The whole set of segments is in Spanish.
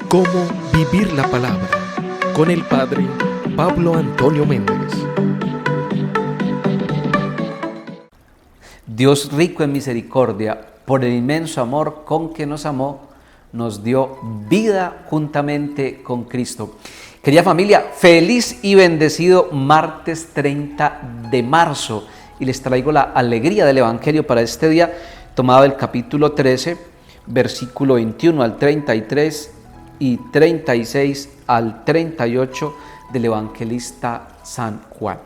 Cómo vivir la palabra con el Padre Pablo Antonio Méndez. Dios rico en misericordia, por el inmenso amor con que nos amó, nos dio vida juntamente con Cristo. Querida familia, feliz y bendecido martes 30 de marzo. Y les traigo la alegría del Evangelio para este día, tomado del capítulo 13, versículo 21 al 33 y 36 al 38 del evangelista San Juan.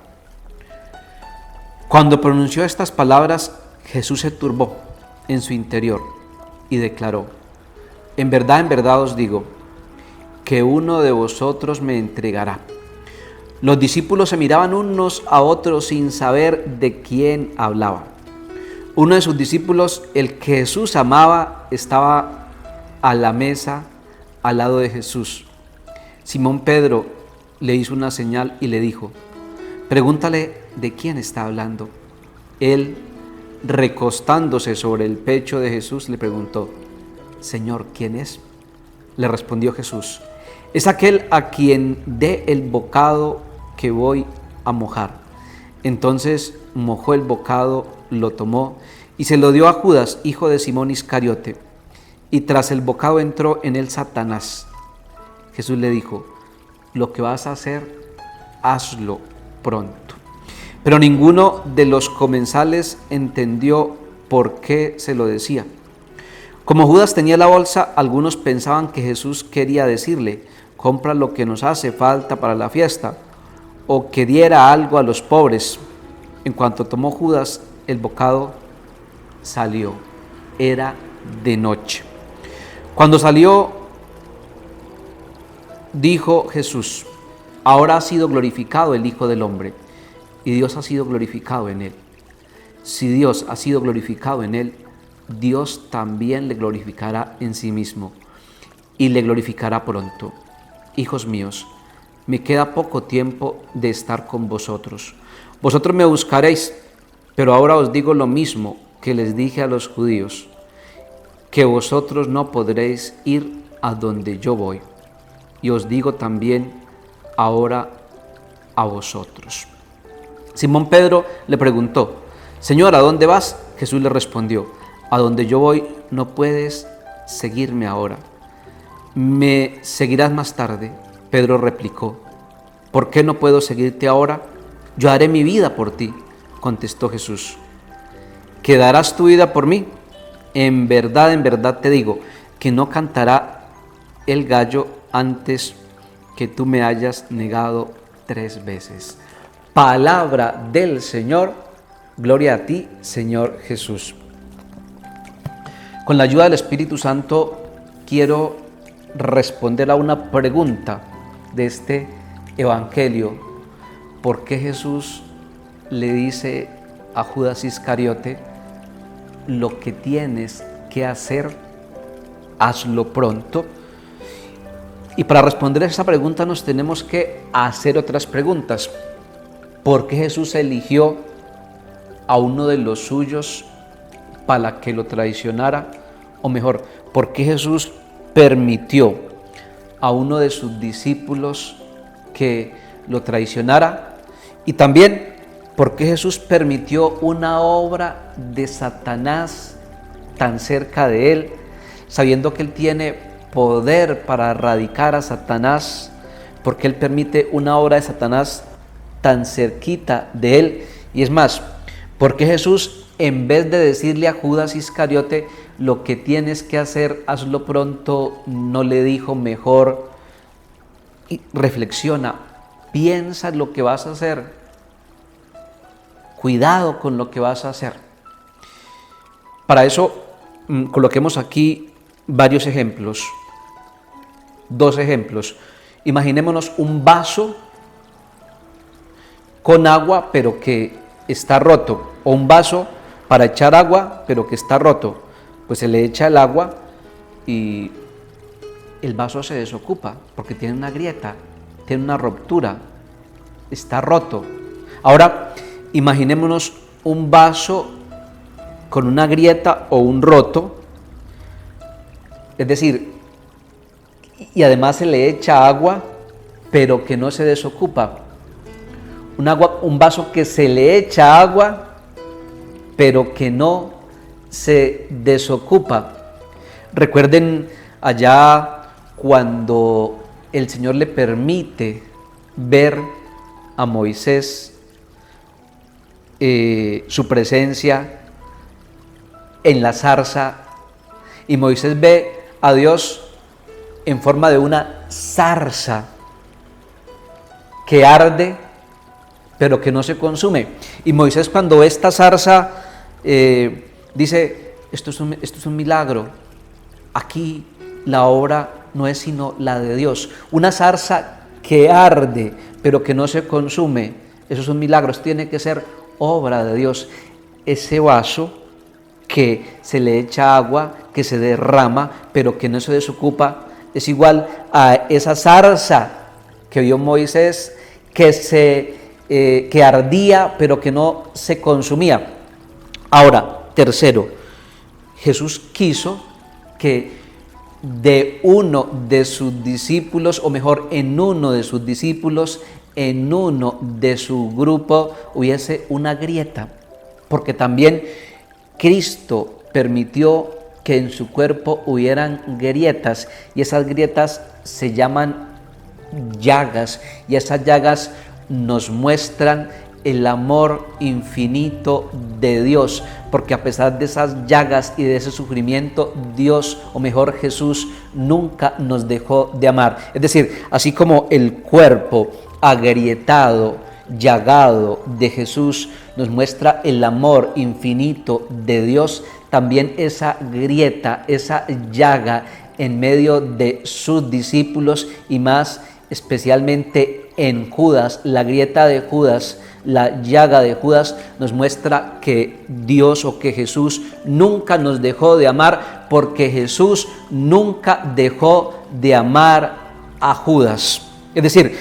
Cuando pronunció estas palabras, Jesús se turbó en su interior y declaró: en verdad os digo, que uno de vosotros me entregará. Los discípulos se miraban unos a otros sin saber de quién hablaba. Uno de sus discípulos, el que Jesús amaba, estaba a la mesa al lado de Jesús. Simón Pedro le hizo una señal y le dijo: pregúntale de quién está hablando. Él, recostándose sobre el pecho de Jesús, le preguntó: Señor, ¿quién es? Le respondió Jesús: es aquel a quien dé el bocado que voy a mojar. Entonces mojó el bocado, lo tomó y se lo dio a Judas, hijo de Simón Iscariote. Y tras el bocado entró en él Satanás. Jesús le dijo: lo que vas a hacer, hazlo pronto. Pero ninguno de los comensales entendió por qué se lo decía. Como Judas tenía la bolsa, algunos pensaban que Jesús quería decirle: compra lo que nos hace falta para la fiesta, o que diera algo a los pobres. En cuanto tomó Judas el bocado, salió. Era de noche. Cuando salió, dijo Jesús: ahora ha sido glorificado el Hijo del Hombre, y Dios ha sido glorificado en él. Si Dios ha sido glorificado en él, Dios también le glorificará en sí mismo, y le glorificará pronto. Hijos míos, me queda poco tiempo de estar con vosotros. Vosotros me buscaréis, pero ahora os digo lo mismo que les dije a los judíos, que vosotros no podréis ir a donde yo voy. Y os digo también ahora a vosotros. Simón Pedro le preguntó: Señor, ¿a dónde vas? Jesús le respondió: a donde yo voy no puedes seguirme ahora. ¿Me seguirás más tarde? Pedro replicó: ¿por qué no puedo seguirte ahora? Yo daré mi vida por ti, contestó Jesús. ¿Que darás tu vida por mí? En verdad te digo, que no cantará el gallo antes que tú me hayas negado 3 veces. Palabra del Señor, gloria a ti, Señor Jesús. Con la ayuda del Espíritu Santo quiero responder a una pregunta de este Evangelio. ¿Por qué Jesús le dice a Judas Iscariote: lo que tienes que hacer, hazlo pronto? Y para responder a esa pregunta nos tenemos que hacer otras preguntas. ¿Por qué Jesús eligió a uno de los suyos para que lo traicionara? O mejor, ¿por qué Jesús permitió a uno de sus discípulos que lo traicionara? Y también, ¿por qué Jesús permitió una obra de Satanás tan cerca de él, sabiendo que él tiene poder para erradicar a Satanás? ¿Por qué él permite una obra de Satanás tan cerquita de él? Y es más, ¿por qué Jesús, en vez de decirle a Judas Iscariote: lo que tienes que hacer, hazlo pronto, no le dijo mejor: y reflexiona, piensa lo que vas a hacer, cuidado con lo que vas a hacer? Para eso coloquemos aquí varios ejemplos, 2 ejemplos. Imaginémonos un vaso con agua pero que está roto, o un vaso para echar agua pero que está roto. Pues se le echa el agua y el vaso se desocupa porque tiene una grieta, tiene una ruptura, está roto. Ahora imaginémonos un vaso con una grieta o un roto, es decir, y además se le echa agua, pero que no se desocupa. Un vaso que se le echa agua, pero que no se desocupa. Recuerden allá cuando el Señor le permite ver a Moisés su presencia en la zarza, y Moisés ve a Dios en forma de una zarza que arde pero que no se consume. Y Moisés, cuando ve esta zarza, dice, esto es un milagro. Aquí la obra no es sino la de Dios. Una zarza que arde pero que no se consume, eso es un milagro. Eso tiene que ser obra de Dios. Ese vaso que se le echa agua, que se derrama, pero que no se desocupa, es igual a esa zarza que vio Moisés, que ardía, pero que no se consumía. Ahora, tercero, Jesús quiso que de uno de sus discípulos, o mejor, en uno de sus discípulos, en uno de su grupo, hubiese una grieta, porque también Cristo permitió que en su cuerpo hubieran grietas, y esas grietas se llaman llagas, y esas llagas nos muestran el amor infinito de Dios, porque a pesar de esas llagas y de ese sufrimiento, Dios, o mejor Jesús, nunca nos dejó de amar. Es decir, así como el cuerpo agrietado, llagado de Jesús nos muestra el amor infinito de Dios, también esa grieta, esa llaga en medio de sus discípulos, y más especialmente en Judas, la grieta de Judas, la llaga de Judas, nos muestra que Dios, o que Jesús, nunca nos dejó de amar, porque Jesús nunca dejó de amar a Judas. Es decir,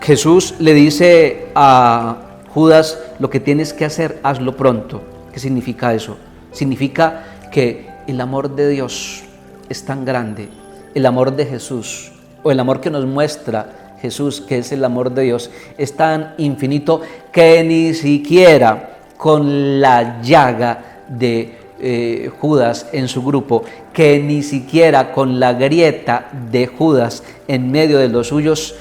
Jesús le dice a Judas, lo que tienes que hacer, hazlo pronto. ¿Qué significa eso? Significa que el amor de Dios es tan grande, el amor de Jesús, o el amor que nos muestra Jesús, que es el amor de Dios, es tan infinito que ni siquiera con la llaga de Judas en su grupo, que ni siquiera con la grieta de Judas en medio de los suyos,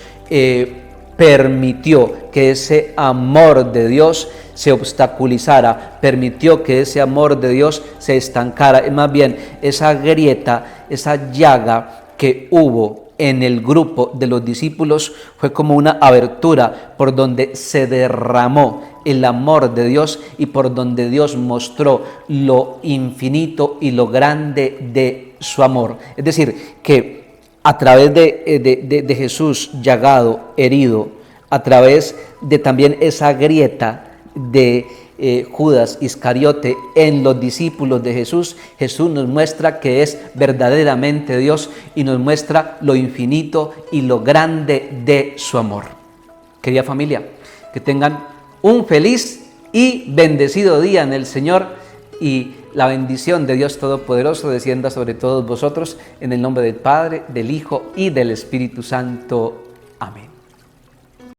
permitió que ese amor de Dios se obstaculizara, permitió que ese amor de Dios se estancara. Es más bien, esa grieta, esa llaga que hubo en el grupo de los discípulos fue como una abertura por donde se derramó el amor de Dios, y por donde Dios mostró lo infinito y lo grande de su amor. Es decir, que a través de Jesús llagado, herido, a través de también esa grieta de Judas Iscariote en los discípulos de Jesús, Jesús nos muestra que es verdaderamente Dios, y nos muestra lo infinito y lo grande de su amor. Querida familia, que tengan un feliz y bendecido día en el Señor, y la bendición de Dios Todopoderoso descienda sobre todos vosotros, en el nombre del Padre, del Hijo y del Espíritu Santo. Amén.